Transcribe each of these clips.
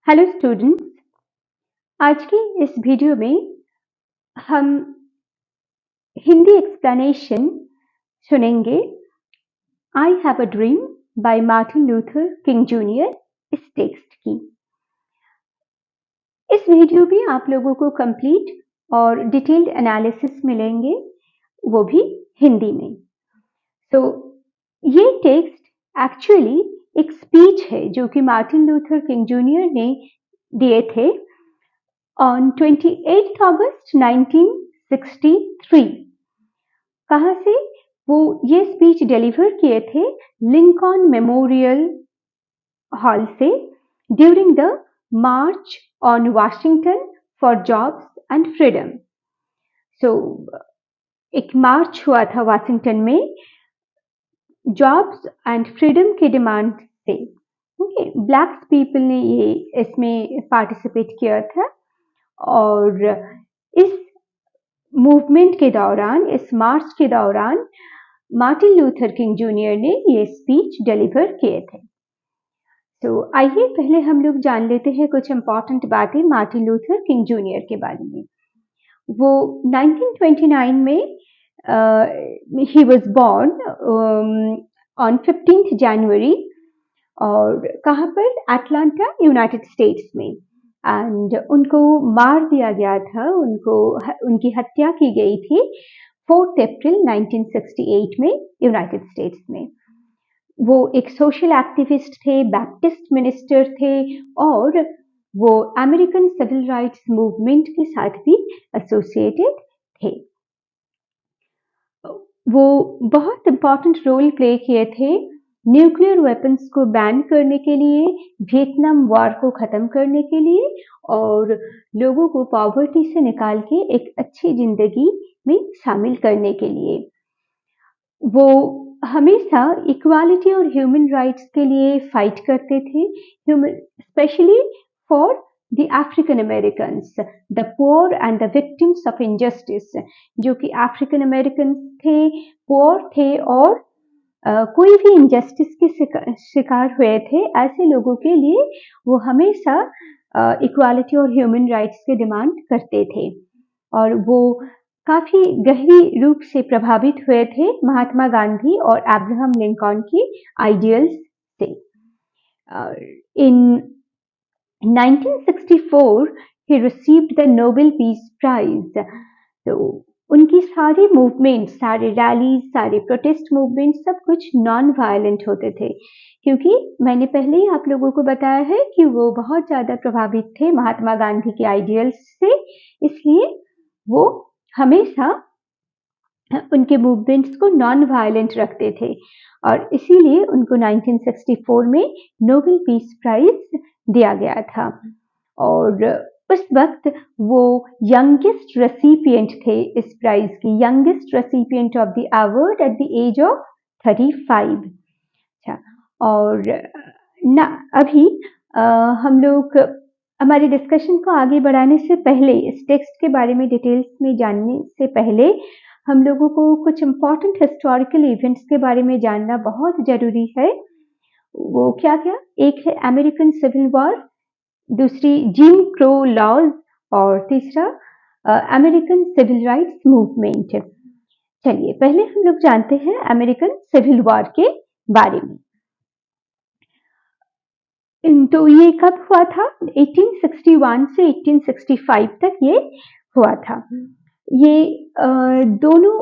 Hello students. आज की इस वीडियो में हम हिंदी एक्सप्लेनेशन सुनेंगे। I have a dream by Martin Luther King junior इस टेक्स्ट की। इस वीडियो में आप लोगों को कंप्लीट और डिटेल्ड एनालिसिस मिलेंगे, वो भी हिंदी में। तो ये टेक्स्ट एक्चुअली एक स्पीच है जो कि मार्टिन लूथर किंग जूनियर ने दिए थे on 28th August 1963। कहाँ से वो ये स्पीच डिलीवर किए थे? लिंकन मेमोरियल हॉल से during the march on Washington for jobs and freedom. So एक मार्च हुआ था वाशिंगटन में जॉब्स एंड फ्रीडम की डिमांड से। ओके, ब्लैक पीपल ने ये इसमें पार्टिसिपेट किया था और इस मूवमेंट के दौरान, इस मार्च के दौरान मार्टिन लूथर किंग जूनियर ने ये स्पीच डिलीवर किए थे। तो आइए पहले हम लोग जान लेते हैं कुछ इंपॉर्टेंट बातें मार्टिन लूथर किंग जूनियर के बारे में। वो 1929 में ही was born on 15th January और कहाँ पर? एटलांटा, यूनाइटेड स्टेट्स में। एंड उनको मार दिया गया था, उनकी हत्या की गई थी 4 अप्रैल 1968 में यूनाइटेड स्टेट्स में। वो एक सोशल एक्टिविस्ट थे, बैप्टिस्ट मिनिस्टर थे और वो अमेरिकन सिविल राइट्स मूवमेंट के साथ भी एसोसिएटेड थे। वो बहुत इंपॉर्टेंट रोल प्ले किए थे न्यूक्लियर वेपन्स को बैन करने के लिए, वियतनाम वॉर को खत्म करने के लिए और लोगों को पॉवर्टी से निकाल के एक अच्छी जिंदगी में शामिल करने के लिए। वो हमेशा इक्वालिटी और ह्यूमन राइट्स के लिए फाइट करते थे, specially for the African Americans, the poor and the victims of injustice. जो कि अफ्रीकन अमेरिकन थे, पुअर थे और कोई भी इनजस्टिस के शिकार हुए थे, ऐसे लोगों के लिए वो हमेशा इक्वालिटी और ह्यूमन राइट्स की डिमांड करते थे और वो काफी गहरी रूप से प्रभावित हुए थे महात्मा गांधी और अब्राहम लिंकन की आइडियल्स से। इन 1964 he received the Nobel Peace Prize। तो उनकी सारी मूवमेंट, सारे रैलीज, सारे प्रोटेस्ट मूवमेंट सब कुछ नॉन वायलेंट होते थे, क्योंकि मैंने पहले ही आप लोगों को बताया है कि वो बहुत ज्यादा प्रभावित थे महात्मा गांधी के आइडियल्स से, इसलिए वो हमेशा उनके मूवमेंट्स को नॉन वायलेंट रखते थे और इसीलिए उनको 1964 में नोबेल पीस प्राइज दिया गया था। और उस वक्त वो यंगेस्ट रेसिपिएंट थे इस प्राइज की, youngest recipient of the award at the age of 35। अच्छा, और ना अभी हम लोग हमारे डिस्कशन को आगे बढ़ाने से पहले, इस टेक्स्ट के बारे में डिटेल्स में जानने से पहले हम लोगों को कुछ इम्पोर्टेंट हिस्टोरिकल इवेंट्स के बारे में जानना बहुत जरूरी है। वो क्या क्या? एक है अमेरिकन सिविल वॉर, दूसरी जिम क्रो लॉज और तीसरा अमेरिकन सिविल राइट्स मूवमेंट। चलिए पहले हम लोग जानते हैं अमेरिकन सिविल वॉर के बारे में। तो ये कब हुआ था? 1861 से 1865 तक ये हुआ था। ये दोनों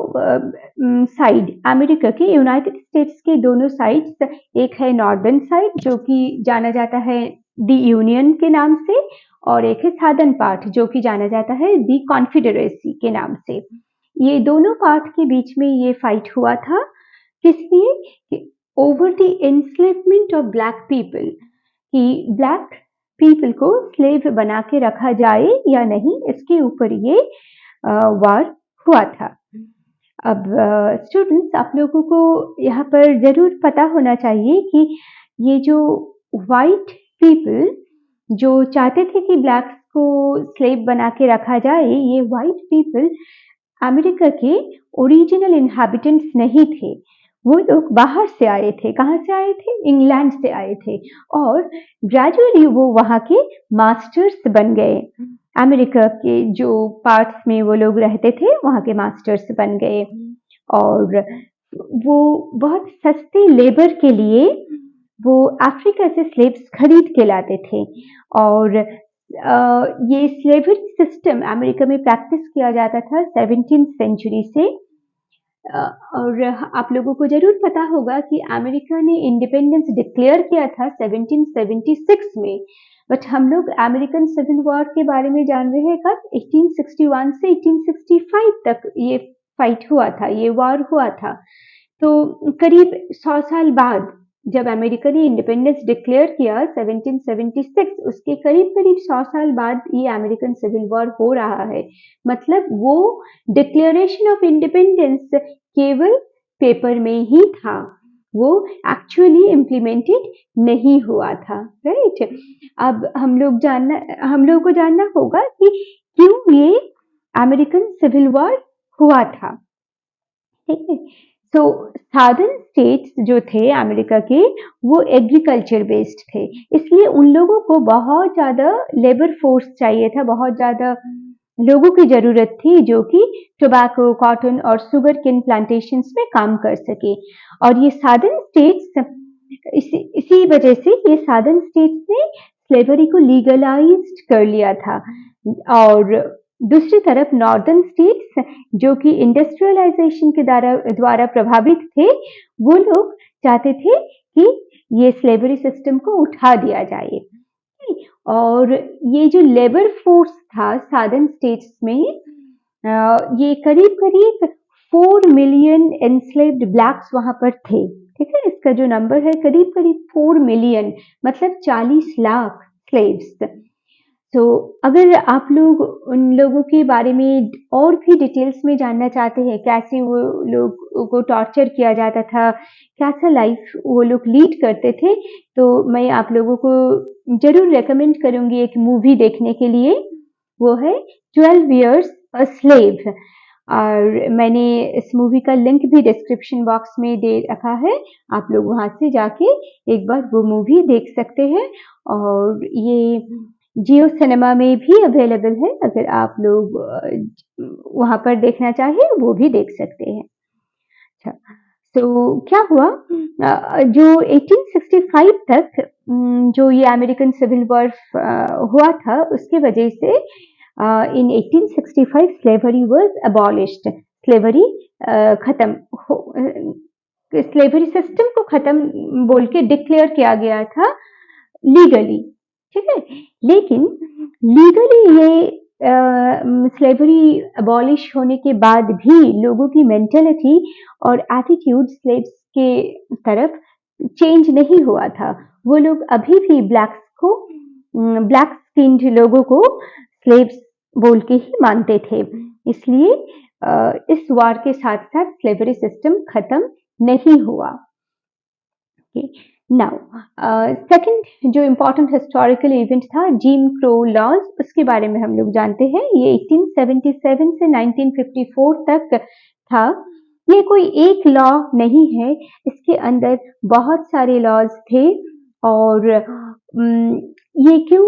साइड, अमेरिका के, यूनाइटेड स्टेट्स के दोनों साइड्स, एक है नॉर्दर्न साइड जो कि जाना जाता है दी यूनियन के नाम से और एक है सादर्न पार्ट जो कि जाना जाता है दी कॉन्फेडरेसी के नाम से। ये दोनों पार्ट के बीच में ये फाइट हुआ था, किसलिए? Over the enslavement of black people, कि ब्लैक पीपल को स्लेव बना के रखा जाए या नहीं, इसके ऊपर ये वार हुआ था। अब स्टूडेंट्स, आप लोगों को यहाँ पर जरूर पता होना चाहिए कि ये जो वाइट पीपल जो चाहते थे कि ब्लैक्स को स्लेव बना के रखा जाए, ये वाइट पीपल अमेरिका के ओरिजिनल इनहैबिटेंट्स नहीं थे, वो लोग बाहर से आए थे। कहाँ से आए थे? इंग्लैंड से आए थे और ग्रेजुअली वो वहाँ के मास्टर्स बन गए। अमेरिका के जो पार्ट्स में वो लोग रहते थे वहाँ के मास्टर्स बन गए और वो बहुत सस्ते लेबर के लिए वो अफ्रीका से स्लेव्स खरीद के लाते थे और ये स्लेवरी सिस्टम अमेरिका में प्रैक्टिस किया जाता था 17th सेंचुरी से। और आप लोगों को जरूर पता होगा कि अमेरिका ने इंडिपेंडेंस डिक्लेयर किया था 1776 में, बट हम लोग अमेरिकन सिविल वॉर के बारे में जान रहे हैं कब? 1861 से 1865 तक ये फाइट हुआ था, ये वॉर हुआ था। तो करीब 100 साल बाद जब अमेरिका ने इंडिपेंडेंस डिक्लेयर किया 1776, उसके करीब करीब 100 साल बाद ये अमेरिकन सिविल वॉर हो रहा है। मतलब वो डिक्लेरेशन ऑफ इंडिपेंडेंस केवल पेपर में ही था, वो एक्चुअली इम्प्लीमेंटेड नहीं हुआ था, राइट? अब हम लोगों को जानना होगा कि क्यों ये अमेरिकन सिविल वॉर हुआ था, ठीक है? तो सादर्न स्टेट्स जो थे अमेरिका के वो एग्रीकल्चर बेस्ड थे, इसलिए उन लोगों को बहुत ज्यादा लेबर फोर्स चाहिए था, बहुत ज्यादा लोगों की जरूरत थी जो कि टोबैको, कॉटन और सुगर केन प्लांटेशंस में काम कर सके। और ये सादर्न स्टेट्स इसी वजह से ये सादर्न स्टेट्स ने स्लेवरी को लीगलाइज्ड कर लिया था और दूसरी तरफ नॉर्दर्न स्टेट्स जो कि इंडस्ट्रियलाइजेशन के द्वारा प्रभावित थे, वो लोग चाहते थे कि ये स्लेवरी सिस्टम को उठा दिया जाए। और ये जो लेबर फोर्स था सादर्न स्टेट्स में, ये करीब करीब 4 मिलियन एनस्लेव्ड ब्लैक्स वहां पर थे, ठीक है? इसका जो नंबर है करीब करीब 4 मिलियन, मतलब 40 लाख स्लेव्स। तो अगर आप लोग उन लोगों के बारे में और भी डिटेल्स में जानना चाहते हैं, कैसे वो लोग को टॉर्चर किया जाता था, कैसा लाइफ वो लोग लीड करते थे, तो मैं आप लोगों को जरूर रेकमेंड करूंगी एक मूवी देखने के लिए, वो है 12 Years a Slave। और मैंने इस मूवी का लिंक भी डिस्क्रिप्शन बॉक्स में दे रखा है, आप लोग वहां से जाके एक बार वो मूवी देख सकते हैं। और ये जियो सिनेमा में भी अवेलेबल है, अगर आप लोग वहां पर देखना चाहें वो भी देख सकते हैं। अच्छा, तो क्या हुआ, जो 1865 तक जो ये अमेरिकन सिविल वॉर हुआ था, उसके वजह से इन 1865 स्लेवरी वाज अबॉलिश्ड। स्लेवरी खत्म, स्लेवरी सिस्टम को खत्म बोल के डिक्लेयर किया गया था लीगली, ठीक है? लेकिन लीगली ये स्लेवरी अबॉलिश होने के बाद भी लोगों की मेंटेलिटी और एटीट्यूड स्लेव्स के तरफ चेंज नहीं हुआ था। वो लोग अभी भी ब्लैक स्किन्ड लोगों को स्लेव्स बोल के ही मानते थे। इसलिए इस वार के साथ साथ स्लेवरी सिस्टम खत्म नहीं हुआ। नाउ सेकंड जो इम्पोर्टेंट हिस्टोरिकल इवेंट था जिम क्रो लॉज, उसके बारे में हम लोग जानते हैं। ये 1877 से 1954 तक था। ये कोई एक लॉ नहीं है, इसके अंदर बहुत सारे लॉज थे। और ये क्यों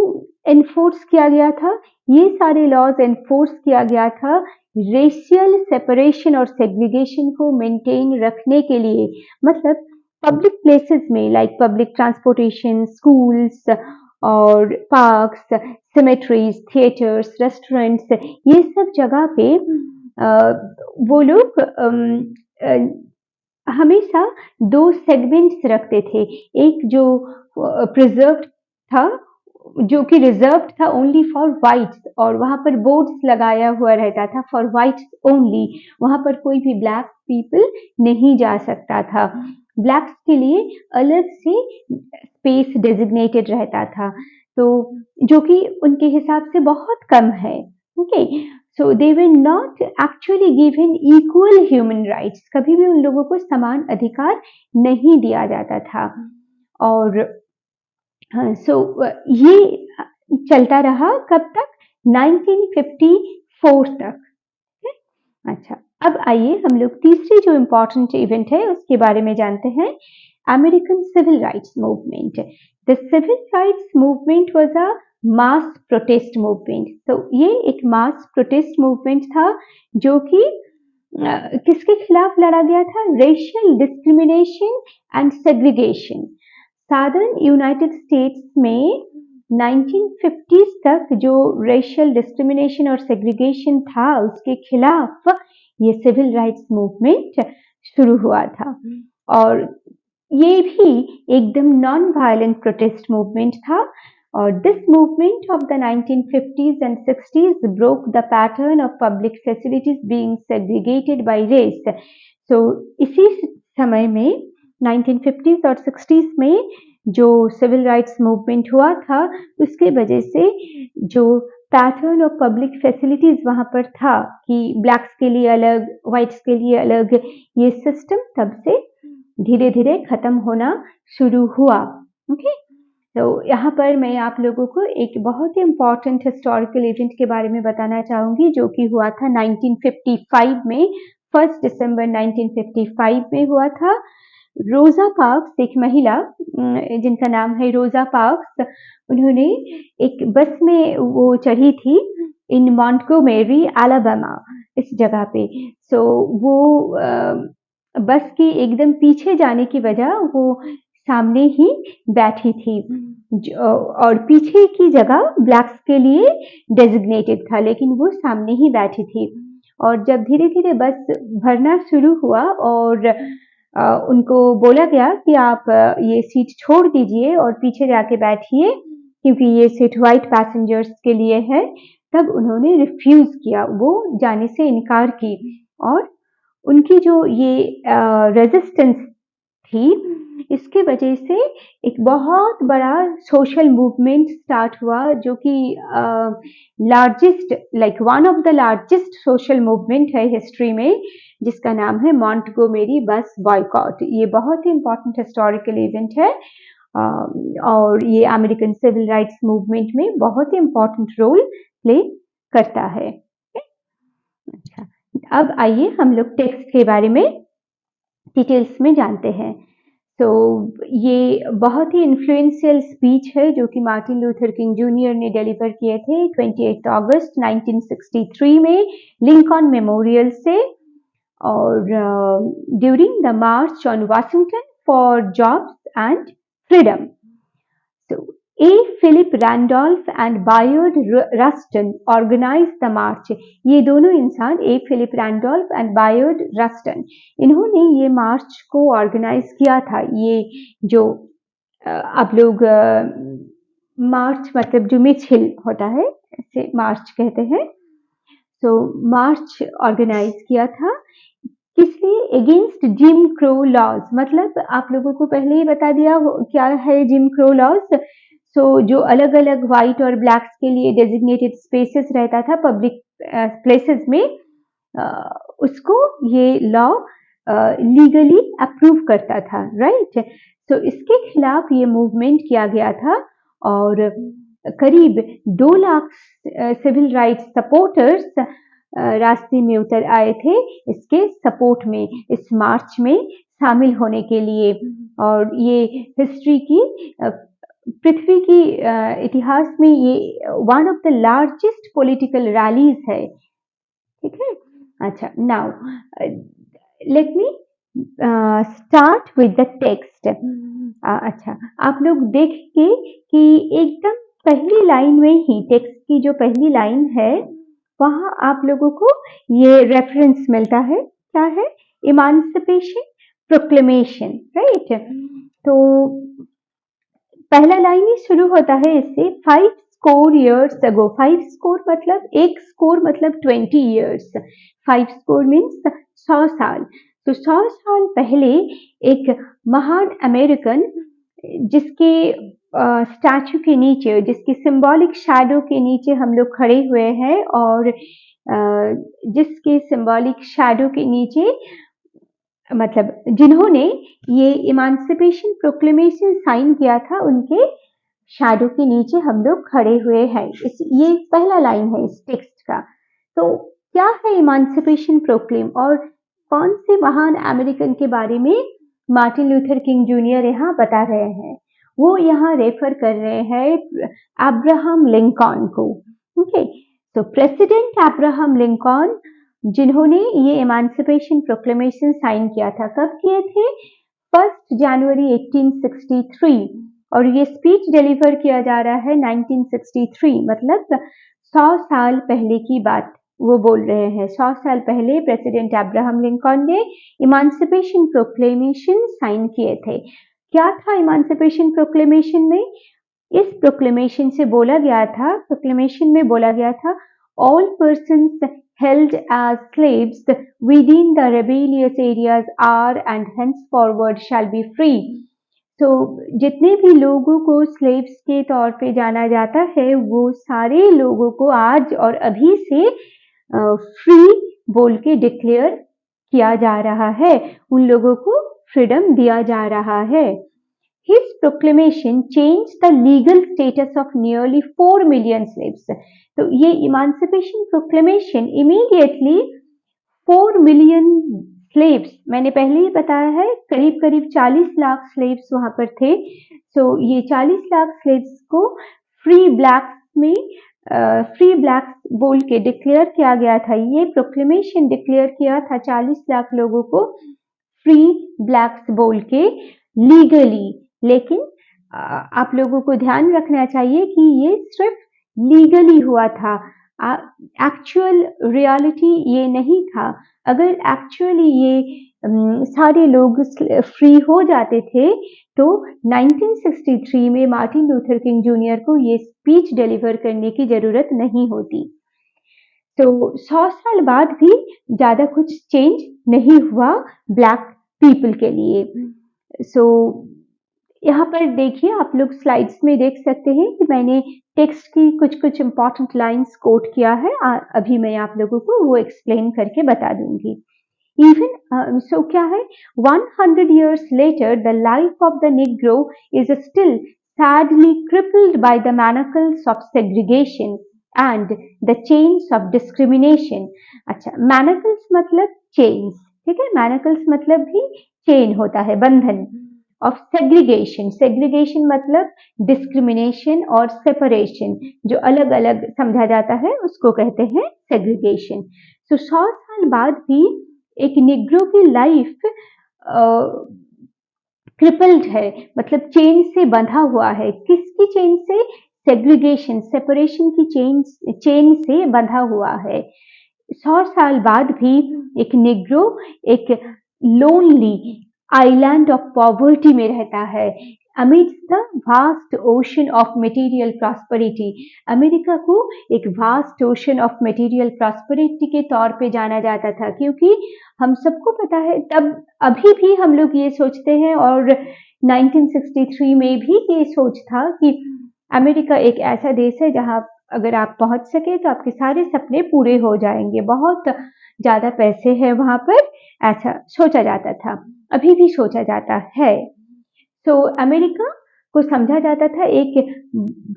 एनफोर्स किया गया था? ये सारे लॉज एनफोर्स किया गया था रेशियल सेपरेशन और सेग्रीगेशन को मेंटेन रखने के लिए। मतलब पब्लिक प्लेसेस में लाइक पब्लिक ट्रांसपोर्टेशन, स्कूल्स और पार्क्स, सिमेट्रीज, थिएटर्स, रेस्टोरेंट्स, ये सब जगह पे वो लोग हमेशा दो सेगमेंट्स रखते थे। एक जो प्रिजर्व्ड था, जो कि रिजर्व्ड था ओनली फॉर व्हाइट्स, और वहां पर बोर्ड्स लगाया हुआ रहता था फॉर व्हाइट्स ओनली। वहां पर कोई भी ब्लैक पीपल नहीं जा सकता था। ब्लैक्स के लिए अलग से स्पेस डेजिग्नेटेड रहता था, तो जो कि उनके हिसाब से बहुत कम है। Okay, so they were not actually given equal human rights. कभी भी उन लोगों को समान अधिकार नहीं दिया जाता था। और ये चलता रहा कब तक? 1954 तक। अच्छा, अब आइए हम लोग तीसरी जो इम्पोर्टेंट इवेंट है उसके बारे में जानते हैं, American civil rights movement. The civil rights movement was a mass protest movement. तो ये एक मास प्रोटेस्ट मूवमेंट था जो कि किसके खिलाफ लड़ा गया था? Racial discrimination and segregation. Southern United States में 1950s तक जो रेशियल डिस्क्रिमिनेशन और सेग्रीगेशन था उसके खिलाफ ये सिविल राइट्स मूवमेंट शुरू हुआ था। और ये भी एकदम नॉन वायलेंट प्रोटेस्ट मूवमेंट था। और this movement of the 1950s and 60s broke the pattern of public facilities being segregated by race. So इसी समय में 1950s और 60s में जो सिविल राइट्स मूवमेंट हुआ था उसके वजह से जो पैटर्न ऑफ पब्लिक फैसिलिटीज वहां पर था कि ब्लैक्स के लिए अलग, व्हाइट्स के लिए अलग, ये सिस्टम तब से धीरे धीरे खत्म होना शुरू हुआ। ओके, तो यहाँ पर मैं आप लोगों को एक बहुत ही इम्पोर्टेंट हिस्टोरिकल इवेंट के बारे में बताना चाहूंगी जो कि हुआ था 1955 में। 1 दिसंबर 1955 में हुआ था। रोजा पार्क्स, एक महिला जिनका नाम है रोजा पार्क्स, उन्होंने एक बस में वो चढ़ी थी इन मॉन्टगोमेरी अलाबामा, इस जगह पे। सो वो बस के एकदम पीछे जाने की वजह वो सामने ही बैठी थी और पीछे की जगह ब्लैक्स के लिए डेजिग्नेटेड था, लेकिन वो सामने ही बैठी थी। और जब धीरे धीरे बस भरना शुरू हुआ और उनको बोला गया कि आप ये सीट छोड़ दीजिए और पीछे जाके बैठिए क्योंकि ये सीट व्हाइट पैसेंजर्स के लिए है, तब उन्होंने रिफ्यूज किया, वो जाने से इनकार की। और उनकी जो ये रेजिस्टेंस थी, इसके वजह से एक बहुत बड़ा सोशल मूवमेंट स्टार्ट हुआ जो कि largest, like one of the largest social movement है हिस्ट्री में, जिसका नाम है मॉन्टगोमेरी बस बॉयकॉट। ये बहुत ही इंपॉर्टेंट हिस्टोरिकल इवेंट है और ये अमेरिकन सिविल राइट्स मूवमेंट में बहुत ही इंपॉर्टेंट रोल प्ले करता है। अच्छा, अब आइए हम लोग टेक्स्ट के बारे में डिटेल्स में जानते हैं। तो ये बहुत ही इन्फ्लुएंशियल स्पीच है जो कि मार्टिन लूथर किंग जूनियर ने डिलीवर किए थे 28 अगस्त 1963 में लिंकन मेमोरियल से, और during the march on Washington for jobs and freedom. So, A. Philip Randolph and Bayard Rustin organized the march. ये दोनों इंसान, A. Philip Randolph and Bayard Rustin, इन्होंने ये मार्च को ऑर्गेनाइज किया था। ये जो आप लोग मार्च मतलब जो मिছিল होता है इसे मार्च कहते हैं। तो मार्च ऑर्गेनाइज किया था किसने? Against Jim Crow laws. मतलब आप लोगों को पहले ही बता दिया क्या है जिम क्रो लॉज। सो जो अलग अलग व्हाइट और ब्लैक्स के लिए डेजिग्नेटेड स्पेसेस रहता था पब्लिक प्लेसेस में, उसको ये लॉ लीगली अप्रूव करता था, राइट। सो इसके खिलाफ ये मूवमेंट किया गया था और करीब 2 लाख सिविल राइट्स सपोर्टर्स रास्ते में उतर आए थे इसके सपोर्ट में, इस मार्च में शामिल होने के लिए। और ये हिस्ट्री की, पृथ्वी की इतिहास में ये one of the largest political rallies है, ठीक है। अच्छा, now let me start with the text. अच्छा, आप लोग देखेंगे कि एकदम पहली लाइन में ही, टेक्स्ट की जो पहली लाइन है वहां आप लोगों को ये रेफरेंस मिलता है, क्या है? इमांसिपेशन प्रोक्लेमेशन, राइट। तो पहला लाइन ही शुरू होता है इससे, 5 स्कोर ईयर्स अगो। 5 स्कोर मतलब, एक स्कोर मतलब 20 ईयर्स, 5 स्कोर मीन्स 100 साल। तो 100 साल पहले एक महान अमेरिकन जिसके स्टैचू के नीचे, जिसकी सिंबॉलिक शैडो के नीचे हम लोग खड़े हुए हैं और जिसके सिंबॉलिक शैडो के नीचे, मतलब जिन्होंने ये इमांसिपेशन प्रोक्लेमेशन साइन किया था, उनके शैडो के नीचे हम लोग खड़े हुए हैं। ये पहला लाइन है इस टेक्स्ट का। तो क्या है इमांसिपेशन प्रोक्लेम और कौन से महान अमेरिकन के बारे में मार्टिन लूथर किंग जूनियर यहाँ बता रहे हैं? वो यहाँ रेफर कर रहे हैं अब्राहम लिंकन को। ओके, तो प्रेसिडेंट अब्राहम लिंकन जिन्होंने ये इमांसिपेशन प्रोक्लेमेशन साइन किया था, कब किए थे? 1 जनवरी 1863, और ये स्पीच डिलीवर किया जा रहा है 1963, मतलब 100 साल पहले की बात वो बोल रहे हैं। 100 साल पहले प्रेसिडेंट अब्राहम लिंकन ने इमांसिपेशन प्रोक्लेमेशन साइन किए थे। क्या था इमांसिपेशन प्रोक्लेमेशन में? इस प्रोक्लेमेशन से बोला गया था, प्रोक्लेमेशन में बोला गया था, all persons held as slaves within the rebellious areas are and henceforward shall be free। तो जितने भी लोगों को स्लेव्स के तौर पे जाना जाता है, वो सारे लोगों को आज और अभी से फ्री बोल के डिक्लेयर किया जा रहा है, उन लोगों को फ्रीडम दिया जा रहा है। His proclamation changed the legal status of nearly 4 million slaves। तो ये इमांसिपेशन प्रोक्लेमेशन इमीडिएटली 4 मिलियन स्लेव्स, मैंने पहले ही बताया है, करीब करीब 40 लाख स्लेव्स वहां पर थे। तो ये 40 लाख स्लेव्स को फ्री ब्लैक्स में फ्री ब्लैक्स बोल के डिक्लेयर किया गया था। ये प्रोक्लेमेशन डिक्लेयर किया था 40 लाख लोगों को फ्री ब्लैक्स बोल के लीगली। लेकिन आप लोगों को ध्यान रखना चाहिए कि ये सिर्फ लीगली हुआ था, एक्चुअल रियलिटी ये नहीं था। अगर एक्चुअली ये सारे लोग फ्री हो जाते थे तो 1963 में मार्टिन लूथर किंग जूनियर को ये स्पीच डिलीवर करने की जरूरत नहीं होती। तो 100 साल बाद भी ज्यादा कुछ चेंज नहीं हुआ ब्लैक पीपल के लिए। सो यहाँ पर देखिए, आप लोग स्लाइड्स में देख सकते हैं कि मैंने टेक्स्ट की कुछ इंपॉर्टेंट लाइंस कोट किया है। अभी मैं आप लोगों को वो एक्सप्लेन करके बता दूंगी। Even so क्या है, 100 years later the life of the Negro is still sadly crippled by the manacles of segregation and the chains of discrimination। अच्छा, manacles मतलब chains, ठीक है, manacles मतलब भी chain होता है, बंधन। of segregation, segregation मतलब discrimination और separation, जो अलग अलग समझा जाता है उसको कहते हैं segregation। तो 100 साल बाद भी एक निग्रो की लाइफ क्रिपल्ड है, मतलब चेन से बंधा हुआ है। किसकी चेन से? सेग्रीगेशन, सेपरेशन की चेन से बंधा हुआ है। 100 साल बाद भी एक निग्रो एक लोनली आइलैंड ऑफ पॉवर्टी में रहता है amidst the vast ocean of material prosperity। America को एक vast ocean of material prosperity के तौर पे जाना जाता था, क्योंकि हम सबको पता है, तब अभी भी हम लोग ये सोचते हैं और 1963 में भी ये सोच था कि अमेरिका एक ऐसा देश है जहां अगर आप पहुंच सके तो आपके सारे सपने पूरे हो जाएंगे, बहुत ज्यादा पैसे हैं वहां पर, ऐसा सोचा जाता था, अभी भी सोचा जाता है। तो अमेरिका को समझा जाता था एक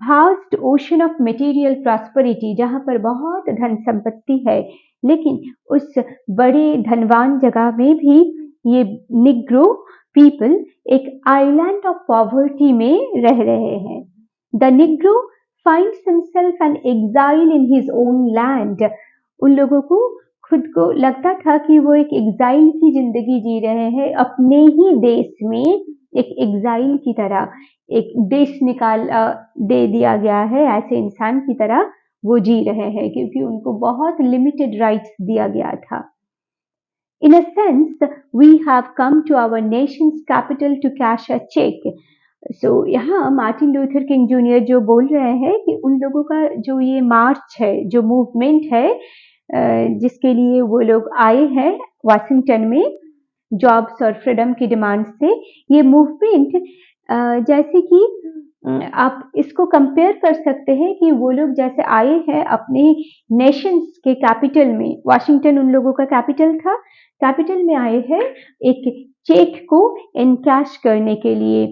vast ocean of material prosperity, जहां पर बहुत धन संपत्ति है, लेकिन उस बड़े धनवान जगह में भी ये निग्रो पीपल एक आइलैंड ऑफ पॉवर्टी में रह रहे हैं। The Negro finds himself an exile in his own land। उन लोगों को खुद को लगता था कि वो एक एग्जाइल की जिंदगी जी रहे हैं, अपने ही देश में एक एग्जाइल की तरह, एक देश निकाल दे दिया गया है, ऐसे इंसान की तरह वो जी रहे हैं, क्योंकि उनको बहुत लिमिटेड राइट्स दिया गया था। In a sense, we have come to our nation's capital to cash a check। So यहाँ मार्टिन लूथर किंग जूनियर जो बोल रहे हैं कि उन लोगों का जो ये मार्च है, जो मूवमेंट है, जिसके लिए वो लोग आए हैं वाशिंगटन में जॉब्स और फ्रीडम की डिमांड से, ये मूवमेंट जैसे कि आप इसको कंपेयर कर सकते हैं कि वो लोग जैसे आए हैं अपने नेशंस के कैपिटल में, वाशिंगटन उन लोगों का कैपिटल था, कैपिटल में आए हैं एक चेक को एनकैश करने के लिए।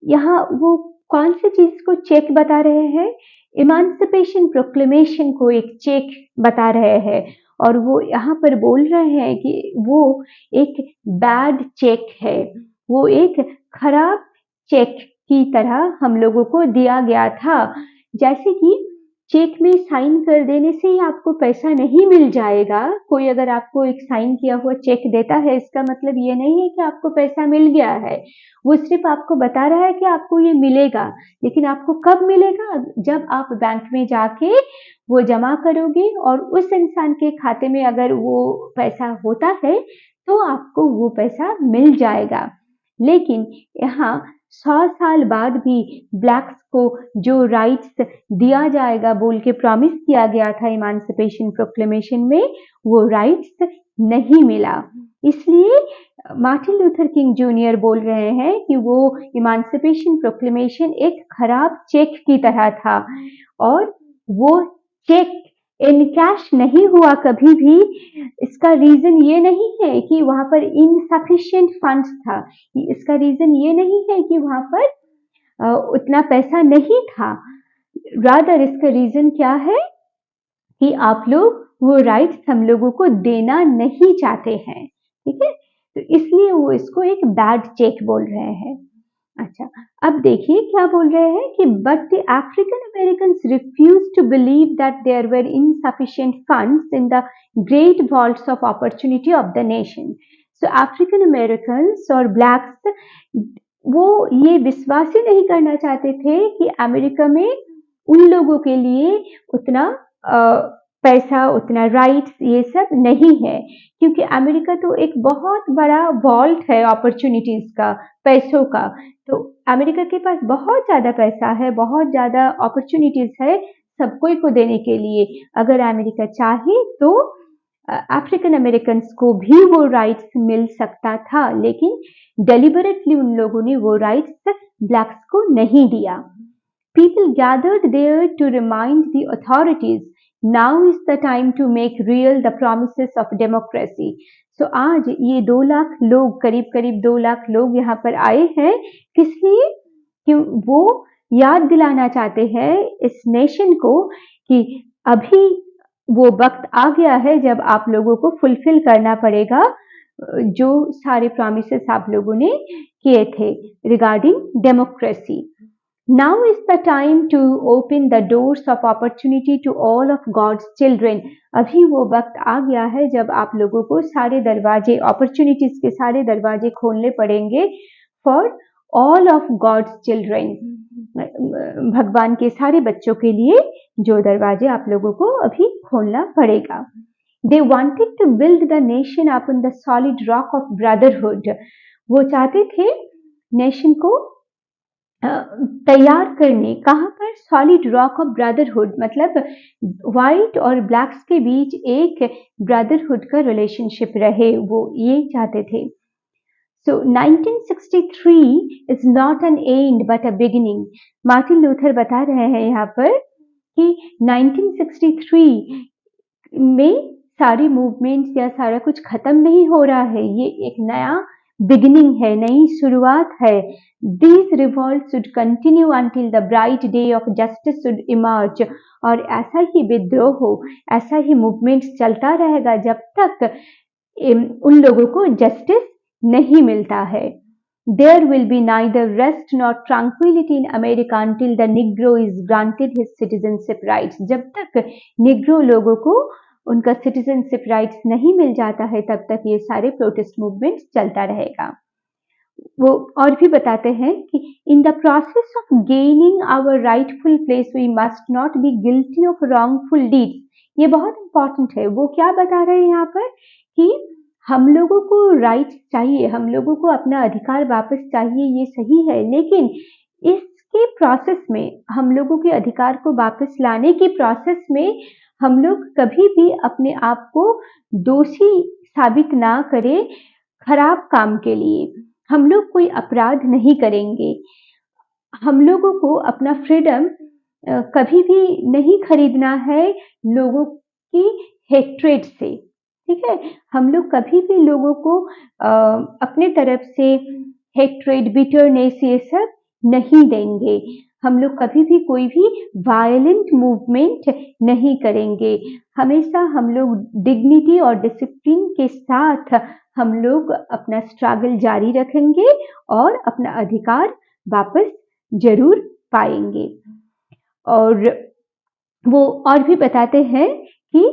यहाँ वो कौन सी चीज को चेक बता रहे हैं? इमांसिपेशन प्रोक्लेमेशन को एक चेक बता रहे हैं। और वो यहाँ पर बोल रहे हैं कि वो एक बैड चेक है, वो एक खराब चेक की तरह हम लोगों को दिया गया था। जैसे कि चेक में साइन कर देने से ही आपको पैसा नहीं मिल जाएगा। कोई अगर आपको एक साइन किया हुआ चेक देता है, इसका मतलब ये नहीं है कि आपको पैसा मिल गया है। वो सिर्फ आपको बता रहा है कि आपको ये मिलेगा, लेकिन आपको कब मिलेगा? जब आप बैंक में जाके वो जमा करोगे और उस इंसान के खाते में अगर वो पैसा होता है तो आपको वो पैसा मिल जाएगा। लेकिन यहाँ 100 साल बाद भी ब्लैक्स को जो राइट्स दिया जाएगा बोल के प्रॉमिस किया गया था इमांसिपेशन प्रोक्लेमेशन में, वो राइट्स नहीं मिला। इसलिए मार्टिन लूथर किंग जूनियर बोल रहे हैं कि वो इमांसिपेशन प्रोक्लेमेशन एक खराब चेक की तरह था और वो चेक इन कैश नहीं हुआ कभी भी। इसका रीजन ये नहीं है कि वहां पर इनसफिशिएंट फंड्स था, इसका रीजन ये नहीं है कि वहां पर उतना पैसा नहीं था। रादर इसका रीजन क्या है कि आप लोग वो राइट्स हम लोगों को देना नहीं चाहते हैं, ठीक है? तो इसलिए वो इसको एक बैड चेक बोल रहे हैं। अच्छा, अब देखिए क्या बोल रहे हैं कि but the African American refuse to believe that there were insufficient funds in the great vaults of opportunity of the nation. So African American और ब्लैक्स वो ये विश्वास ही नहीं करना चाहते थे कि अमेरिका में उन लोगों के लिए उतना पैसा, उतना राइट्स ये सब नहीं है, क्योंकि अमेरिका तो एक बहुत बड़ा वॉल्ट है अपॉर्चुनिटीज का, पैसों का। तो अमेरिका के पास बहुत ज्यादा पैसा है, बहुत ज्यादा अपॉर्चुनिटीज है सबको को देने के लिए। अगर अमेरिका चाहे तो अफ्रीकन अमेरिकन को भी वो राइट्स मिल सकता था, लेकिन डेलिबरेटली उन लोगों ने वो राइट्स ब्लैक्स को नहीं दिया। People gathered there to remind the authorities, now is the time to make real the promises of democracy. So आज ये 2 लाख लोग, करीब करीब 2 लाख लोग यहाँ पर आए हैं, किस लिए? कि वो याद दिलाना चाहते हैं इस नेशन को कि अभी वो वक्त आ गया है जब आप लोगों को फुलफिल करना पड़ेगा जो सारे प्रॉमिसेस आप लोगों ने किए थे regarding democracy. Now is the time to open the doors of opportunity to all of God's children. अभी वो वक्त आ गया है जब आप लोगों को सारे दरवाजे, अपॉर्चुनिटीज के सारे दरवाजे खोलने पड़ेंगे for all of God's children. भगवान के सारे बच्चों के लिए जो दरवाजे आप लोगों को अभी खोलना पड़ेगा। They wanted to build the nation upon the solid rock of brotherhood. वो चाहते थे नेशन को तैयार करने, कहाँ पर? सॉलिड रॉक ऑफ ब्रदरहुड, मतलब व्हाइट और ब्लैक्स के बीच एक ब्रदरहुड का रिलेशनशिप रहे, वो ये चाहते थे। सो 1963 is not an and but a beginning. Martin Luther बता रहे हैं यहाँ पर कि 1963 में सारी मूवमेंट्स या सारा कुछ खत्म नहीं हो रहा है, ये एक नया बिगिनिंग है, नई शुरुआत है। These revolts should continue until the bright day of justice should emerge. और ऐसा ही विद्रोह हो, ऐसा ही मूवमेंट चलता रहेगा जब तक उन लोगों को जस्टिस नहीं मिलता है। There will be neither rest nor tranquility in America until the Negro is granted his citizenship rights. जब तक निग्रो लोगों को उनका सिटीजनशिप राइट्स नहीं मिल जाता है तब तक ये सारे प्रोटेस्ट मूवमेंट चलता रहेगा। वो और भी बताते हैं कि in the process of gaining our rightful place we must not be guilty of wrongful deeds. ये बहुत इंपॉर्टेंट है। वो क्या बता रहे हैं यहाँ पर कि हम लोगों को राइट्स चाहिए, हम लोगों को अपना अधिकार वापस चाहिए, ये सही है, लेकिन इसके प्रोसेस में, हम लोगों के अधिकार को वापस लाने की प्रोसेस में हम लोग कभी भी अपने आप को दोषी साबित ना करें खराब काम के लिए। हम लोग कोई अपराध नहीं करेंगे। हम लोगों को अपना फ्रीडम कभी भी नहीं खरीदना है लोगों की हेट्रेड से, ठीक है? हम लोग कभी भी लोगों को अपने तरफ से हेट्रेड, बिटरनेस ये सब नहीं देंगे। हम लोग कभी भी कोई भी वायलेंट मूवमेंट नहीं करेंगे। हमेशा हम लोग डिग्निटी और डिसिप्लिन के साथ हम लोग अपना स्ट्रगल जारी रखेंगे और अपना अधिकार वापस जरूर पाएंगे। और वो और भी बताते हैं कि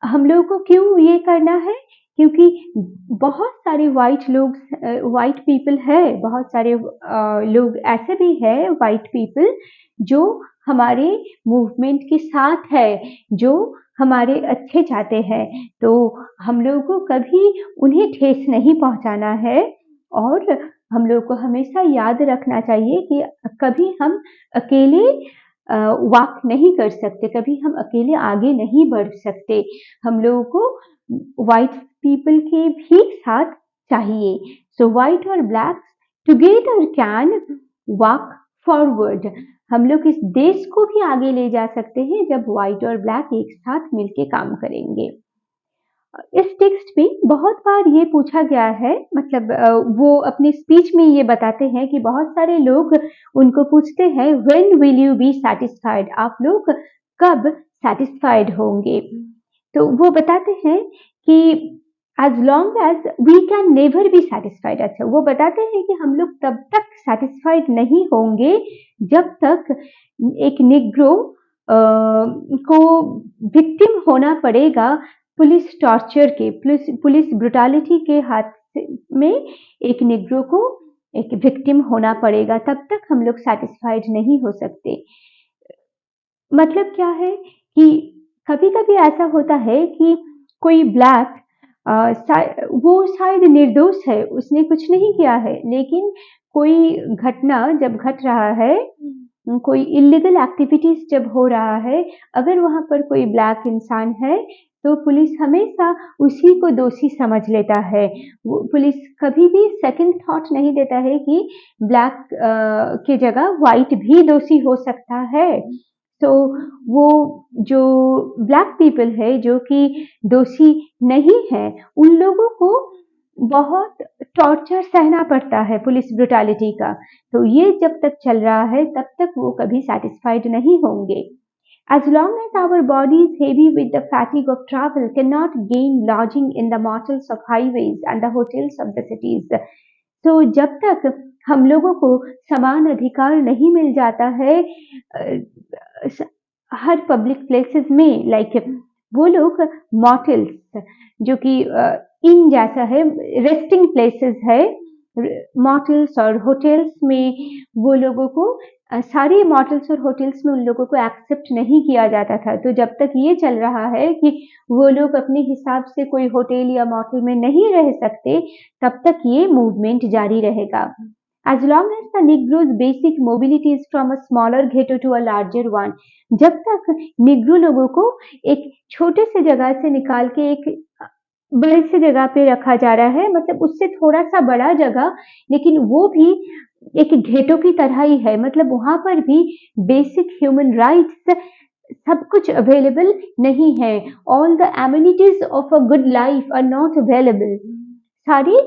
हम लोगों को क्यों ये करना है, क्योंकि बहुत सारे वाइट पीपल है, बहुत सारे लोग ऐसे भी है वाइट पीपल जो हमारे मूवमेंट के साथ है, जो हमारे अच्छे चाहते हैं। तो हम लोगों को कभी उन्हें ठेस नहीं पहुंचाना है और हम लोग को हमेशा याद रखना चाहिए कि कभी हम अकेले वॉक नहीं कर सकते, कभी हम अकेले आगे नहीं बढ़ सकते। हम लोगों को वाइट पीपल के भी साथ चाहिए। सो वाइट और black together can walk forward. हम लोग इस देश को भी आगे ले जा सकते हैं जब व्हाइट और ब्लैक एक साथ मिलके काम करेंगे। इस टेक्स्ट में बहुत बार ये पूछा गया है, मतलब वो अपनी स्पीच में ये बताते हैं कि बहुत सारे लोग उनको पूछते हैं when will you B satisfied, आप लोग कब सैटिस्फाइड होंगे। तो वो बताते हैं कि as long as we can never be satisfied। अच्छा, वो बताते हैं कि हम लोग तब तक सेटिस्फाइड नहीं होंगे जब तक एक निग्रो को विक्टिम होना पड़ेगा पुलिस टॉर्चर के, पुलिस ब्रुटालिटी के हाथ में एक निग्रो को एक विक्टिम होना पड़ेगा, तब तक हम लोग सेटिस्फाइड नहीं हो सकते। मतलब क्या है कि कभी कभी ऐसा होता है कि कोई ब्लैक वो शायद निर्दोष है, उसने कुछ नहीं किया है, लेकिन कोई घटना जब घट रहा है, कोई इलीगल एक्टिविटीज जब हो रहा है, अगर वहां पर कोई ब्लैक इंसान है तो पुलिस हमेशा उसी को दोषी समझ लेता है। पुलिस कभी भी सेकंड थॉट नहीं देता है कि ब्लैक के जगह व्हाइट भी दोषी हो सकता है। तो वो जो ब्लैक पीपल है जो कि दोषी नहीं है, उन लोगों को बहुत टॉर्चर सहना पड़ता है पुलिस ब्रुटालिटी का। तो ये जब तक चल रहा है तब तक वो कभी सेटिस्फाइड नहीं होंगे। As long as our body is heavy with the fatigue of travel, cannot gain lodging in the motels of highways and the hotels of the cities। तो जब तक हम लोगों को समान अधिकार नहीं मिल जाता है हर पब्लिक प्लेसेस में, लाइक वो लोग मॉटल्स जो कि इन जैसा है, रेस्टिंग प्लेसेस है, मॉटल्स और होटल्स में वो लोगों को सारे मॉटल्स और होटल्स में उन लोगों को एक्सेप्ट नहीं किया जाता था। तो जब तक ये चल रहा है कि वो लोग अपने हिसाब से कोई होटल या मॉटल में नहीं रह सकते, तब तक ये मूवमेंट जारी रहेगा। As long as the Negro's basic mobility is from a smaller ghetto to a larger one, जब तक निग्रो लोगों को एक छोटे से जगह से निकाल के एक बड़े से जगह पे रखा जा रहा है, मतलब उससे थोड़ा सा बड़ा जगह, लेकिन वो भी एक घेटो की तरह ही है, मतलब वहां पर भी बेसिक ह्यूमन राइट्स सब कुछ अवेलेबल नहीं है। All the amenities of a good life are not available. सारी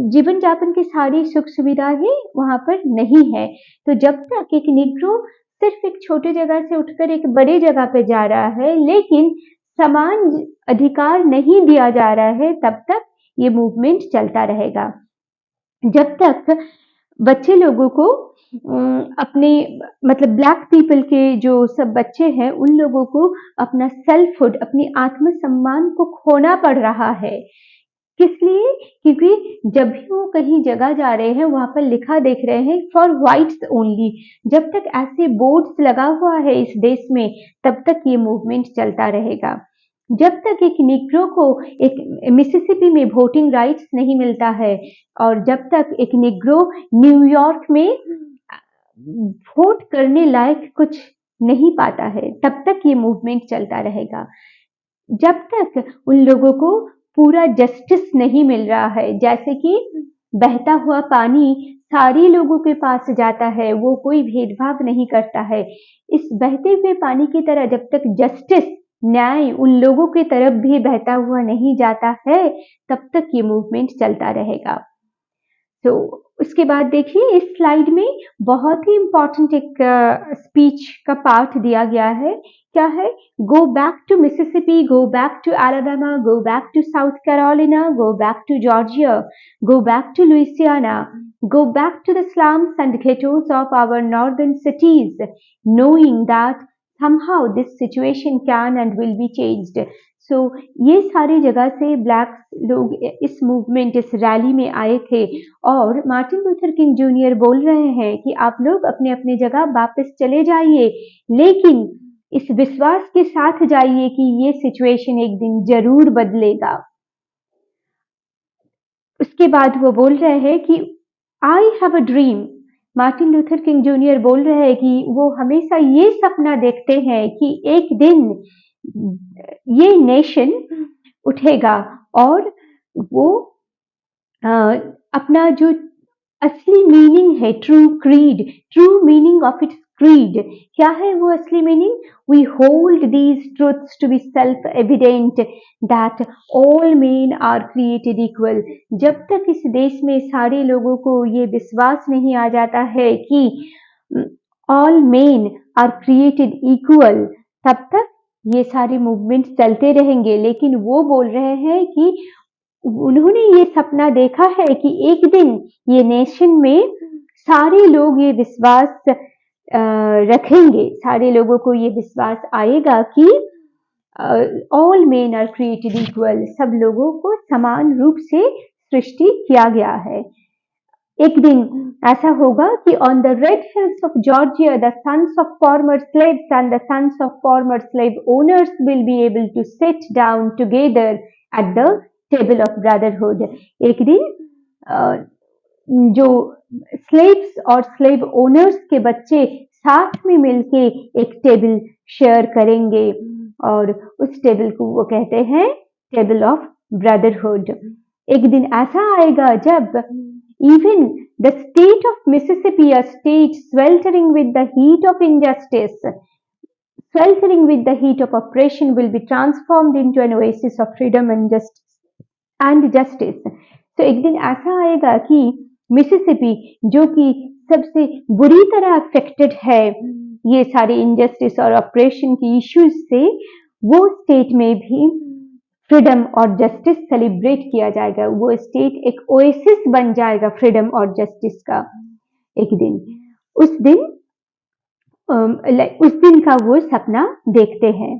जीवन यापन की सारी सुख सुविधाएं वहां पर नहीं है। तो जब तक एक निग्रो सिर्फ एक छोटे जगह से उठकर एक बड़े जगह पे जा रहा है, लेकिन समान अधिकार नहीं दिया जा रहा है, तब तक ये मूवमेंट चलता रहेगा। जब तक बच्चे लोगों को अपने, मतलब ब्लैक पीपल के जो सब बच्चे हैं, उन लोगों को अपना सेल्फहुड, अपनी आत्मसम्मान को खोना पड़ रहा है। किस लिए? क्योंकि जब भी वो कहीं जगह जा रहे हैं वहां पर लिखा देख रहे हैं फॉर व्हाइट्स ओनली। जब तक ऐसे बोर्ड्स लगा हुआ है इस देश में, तब तक ये मूवमेंट चलता रहेगा। जब तक एक निग्रो को एक मिसिसिपी में वोटिंग राइट्स नहीं मिलता है, और जब तक एक निग्रो न्यूयॉर्क में वोट करने लायक कुछ नहीं पाता है, तब तक ये मूवमेंट चलता रहेगा। जब तक उन लोगों को पूरा जस्टिस नहीं मिल रहा है, जैसे कि बहता हुआ पानी सारे लोगों के पास जाता है, वो कोई भेदभाव नहीं करता है, इस बहते हुए पानी की तरह जब तक जस्टिस, न्याय उन लोगों की तरफ भी बहता हुआ नहीं जाता है, तब तक ये मूवमेंट चलता रहेगा। तो उसके बाद देखिए इस स्लाइड में बहुत ही इम्पोर्टेंट एक स्पीच का पार्ट दिया गया है। क्या है? Go back to Mississippi, go back to Alabama, go back to South Carolina, go back to Georgia, go back to Louisiana, go back to the slums and ghettos of our northern cities, knowing that somehow this situation can and will be changed. So ये सारी जगह से black लोग इस movement, इस rally में आए थे और मार्टिन लूथर किंग जूनियर बोल रहे हैं कि आप लोग अपने अपने जगह वापस चले जाइए, लेकिन इस विश्वास के साथ जाइए कि ये सिचुएशन एक दिन जरूर बदलेगा। उसके बाद वो बोल रहे हैं कि आई have a dream. Martin Luther King junior बोल रहे हैं कि वो हमेशा ये सपना देखते हैं कि एक दिन ये नेशन उठेगा और वो अपना जो असली मीनिंग है, true meaning of its creed, क्या है वो असली meaning? We hold these truths to be self evident that all men are created equal. जब तक इस देश में सारे लोगों को ये विश्वास नहीं आ जाता है कि all men are created equal, तब तक ये सारे मूवमेंट चलते रहेंगे। लेकिन वो बोल रहे हैं कि उन्होंने ये सपना देखा है कि एक दिन ये नेशन में सारे लोग ये विश्वास रखेंगे, सारे लोगों को ये विश्वास आएगा कि all men are created equal, सब लोगों को समान रूप से सृष्टि किया गया है। एक दिन ऐसा होगा कि on the red hills of Georgia the sons of former slaves and the sons of former slave owners will be able to sit down together at the table of brotherhood. एक दिन जो स्लेव्स और slave owners के बच्चे साथ में मिलके एक टेबल शेयर करेंगे और उस टेबल को वो कहते हैं टेबल ऑफ ब्रदरहुड। एक दिन ऐसा आएगा जब even the state of Mississippi, a state sweltering with the heat of injustice, sweltering with the heat of oppression, will be transformed into an oasis of freedom and justice. So एक दिन ऐसा आएगा कि मिसिसिपी, जो कि सबसे बुरी तरह अफेक्टेड है ये सारे इनजस्टिस और ऑपरेशन की इश्यूज से, वो स्टेट में भी फ्रीडम और जस्टिस सेलिब्रेट किया जाएगा। वो स्टेट एक ओएसिस बन जाएगा फ्रीडम और जस्टिस का। एक दिन उस दिन का वो सपना देखते हैं।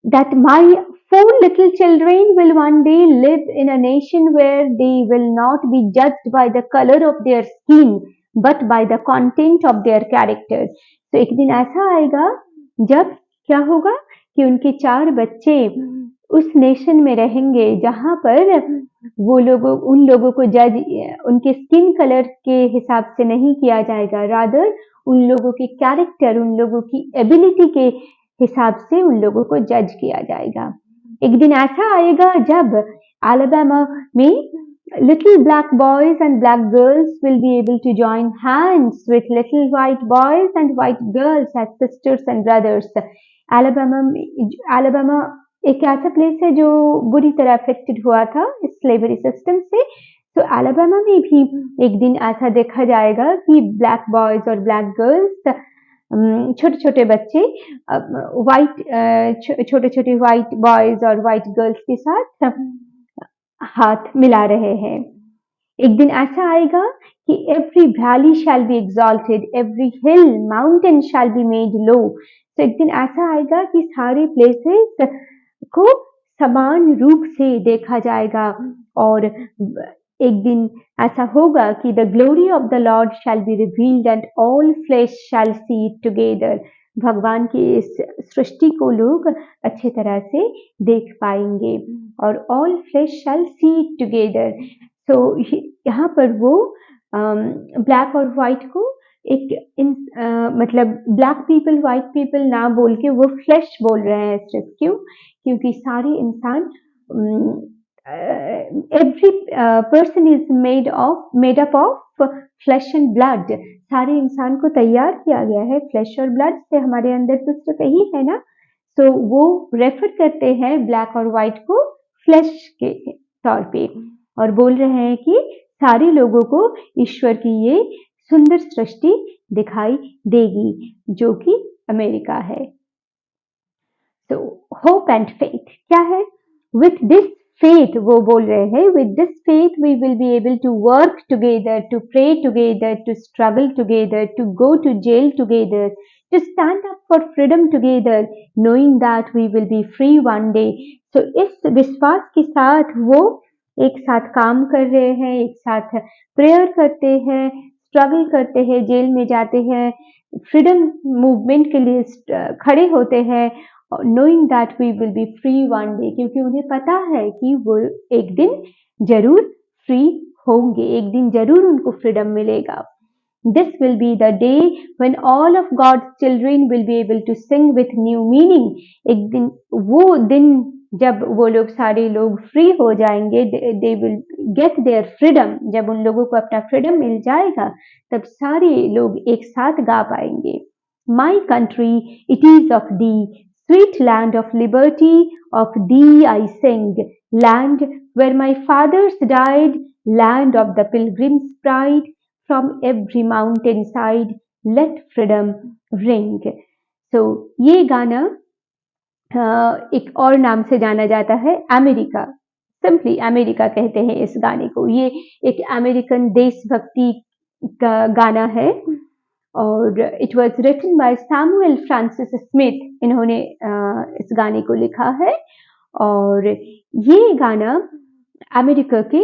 That my 4 little children will one day live in a nation where they will not be judged by the color of their skin but by the content of their character. तो एक दिन ऐसा आएगा जब क्या होगा कि उनके 4 बच्चे उस नेशन में रहेंगे जहां पर वो लोगों उन लोगों को जज उनके स्किन कलर के हिसाब से नहीं किया जाएगा, रादर उन लोगों के कैरेक्टर, उन लोगों की एबिलिटी के हिसाब से उन लोगों को जज किया जाएगा। एक दिन ऐसा आएगा जब अलाबामा में little black boys and black girls will be able to join hands with little white boys and white girls as sisters and brothers. Alabama एक ऐसा प्लेस है जो बुरी तरह अफेक्टेड हुआ था इस स्लेवरी सिस्टम से। तो अलाबामा में भी एक दिन ऐसा देखा जाएगा कि ब्लैक बॉयज और ब्लैक गर्ल्स, छोटे छोटे बच्चे छोटे छोटे व्हाइट बॉयज और व्हाइट गर्ल्स के साथ हाथ मिला रहे हैं। एक दिन ऐसा आएगा कि every valley shall be exalted, every hill, mountain shall be made low. तो एक दिन ऐसा आएगा कि सारे प्लेसेस को समान रूप से देखा जाएगा और एक दिन ऐसा होगा कि the glory of the Lord shall be revealed and all flesh shall see it together. भगवान की इस सृष्टि को लोग अच्छे तरह से देख पाएंगे और all flesh shall see it together. तो यहाँ पर वो ब्लैक और व्हाइट को मतलब ब्लैक पीपल व्हाइट पीपल ना बोल के वो फ्लैश बोल रहे हैं सिर्फ। क्यों? क्योंकि सारे इंसान every person is made up of flash and blood. सारे इंसान को तैयार किया गया है फ्लैश और ब्लड से, हमारे अंदर तो सिर्फ यही है ना। तो वो रेफर करते हैं ब्लैक और व्हाइट को फ्लैश के तौर पे और बोल रहे हैं कि सारे लोगों को ईश्वर की ये सुंदर सृष्टि दिखाई देगी जो कि अमेरिका है। तो होप एंड फेथ क्या है? विथ दिस faith, वो बोल रहे हैं, with this faith we will be able to work together, to pray together, to struggle together, to go to jail together, to stand up for freedom together, knowing that we will be free one day. So इस विश्वास के साथ वो एक साथ काम कर रहे हैं, एक साथ प्रेयर करते हैं, स्ट्रगल करते हैं, जेल में जाते हैं, फ्रीडम मूवमेंट के लिए खड़े होते हैं, knowing that we will be free one day, क्योंकि उन्हें पता है कि वो एक दिन जरूर फ्री होंगे, एक दिन जरूर उनको फ्रीडम मिलेगा। This will be the day when all of God's children will be able to sing with new meaning. एक दिन, वो दिन जब वो लोग सारे लोग फ्री हो जाएंगे, they will get their freedom, जब उन लोगों को अपना फ्रीडम मिल जाएगा तब सारे लोग एक साथ गा पाएंगे। My country, it is of thee, sweet land of liberty, of thee I sing, land where my fathers died, land of the pilgrim's pride, from every mountain side, let freedom ring. So ये गाना एक और नाम से जाना जाता है, America, simply America कहते हैं इस गाने को। ये एक अमेरिकन देशभक्ति का गाना है और it was written by Samuel Francis Smith, इन्होंने इस गाने को लिखा है और ये गाना अमेरिका के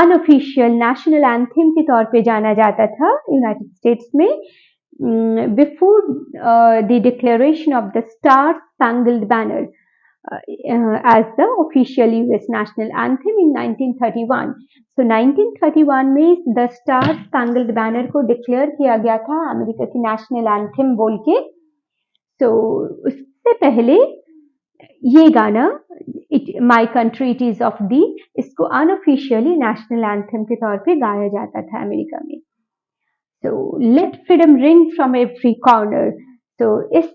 अनऑफिशियल नेशनल एंथम के तौर पे जाना जाता था यूनाइटेड स्टेट्स में before the declaration of the star spangled banner as the official US national anthem in 1931. So 1931 में the Star Spangled Banner को डिक्लेयर किया गया था अमेरिका की नेशनल एंथम बोल के। तो उससे पहले ये गाना my country it is of the, इसको अनऑफिशियली नेशनल एंथम के तौर पे गाया जाता था अमेरिका में। तो let freedom ring from every corner, तो इस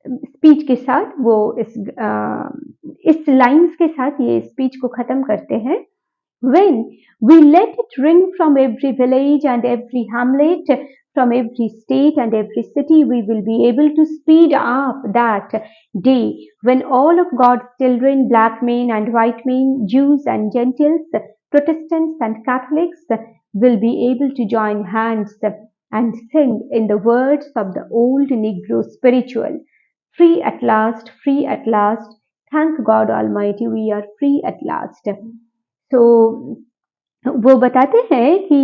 स्पीच के साथ वो इस लाइंस के साथ ये स्पीच को खत्म करते हैं। When we let it ring from every village and every hamlet, from every state and every city, we will be able to speed up that day when all of God's children, black men and white men, Jews and Gentiles, Protestants and Catholics, will be able to join hands and sing in the words of the old Negro spiritual. Free at last, thank God Almighty, we are free at last. तो वो बताते हैं कि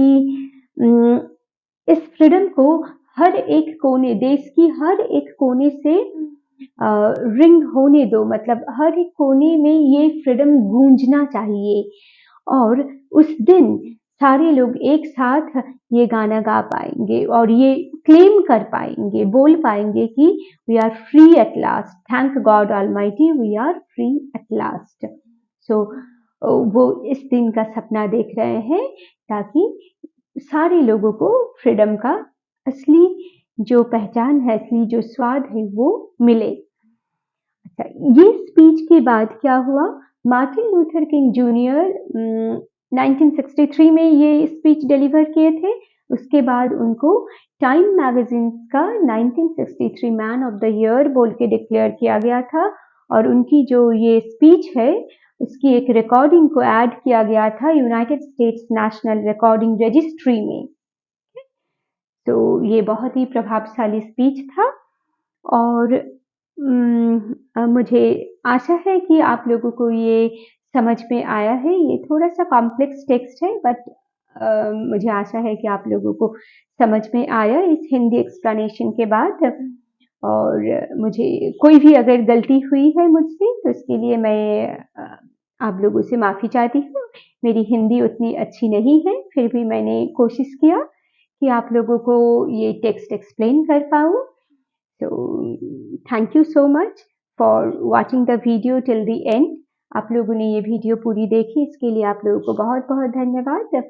इस freedom को हर एक कोने, देश की हर एक कोने से रिंग होने दो, मतलब हर एक कोने में ये फ्रीडम गूंजना चाहिए और उस दिन सारे लोग एक साथ ये गाना गा पाएंगे और ये क्लेम कर पाएंगे, बोल पाएंगे कि we are free at last, thank God Almighty, we are free at last. So वो इस दिन का सपना देख रहे हैं ताकि सारे लोगों को फ्रीडम का असली जो पहचान है, असली जो स्वाद है वो मिले। अच्छा, ये स्पीच के बाद क्या हुआ? मार्टिन लूथर किंग जूनियर 1963 में ये स्पीच डिलीवर किए थे। उसके बाद उनको टाइम मैगजीन का 1963 मैन ऑफ द ईयर बोल के डिक्लेयर किया गया था और उनकी जो ये स्पीच है उसकी एक रिकॉर्डिंग को ऐड किया गया था United states national recording registry में। तो ये बहुत ही प्रभावशाली स्पीच था और मुझे आशा है कि आप लोगों को ये समझ में आया है। ये थोड़ा सा कॉम्प्लेक्स टेक्स्ट है बट मुझे आशा है कि आप लोगों को समझ में आया इस हिंदी एक्सप्लेनेशन के बाद। और मुझे कोई भी अगर गलती हुई है मुझसे तो इसके लिए मैं आप लोगों से माफ़ी चाहती हूँ। मेरी हिंदी उतनी अच्छी नहीं है, फिर भी मैंने कोशिश किया कि आप लोगों को ये टेक्स्ट एक्सप्लेन कर पाऊँ। So thank you so much for watching the video till the end. आप लोगों ने ये वीडियो पूरी देखी, इसके लिए आप लोगों को बहुत बहुत धन्यवाद।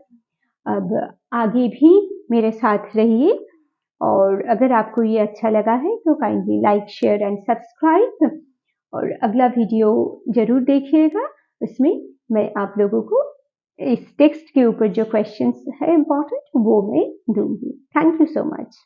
अब आगे भी मेरे साथ रहिए और अगर आपको ये अच्छा लगा है तो kindly like, share and subscribe और अगला वीडियो जरूर देखिएगा। उसमें मैं आप लोगों को इस टेक्स्ट के ऊपर जो क्वेश्चंस है इम्पोर्टेंट वो मैं दूंगी। Thank you so much.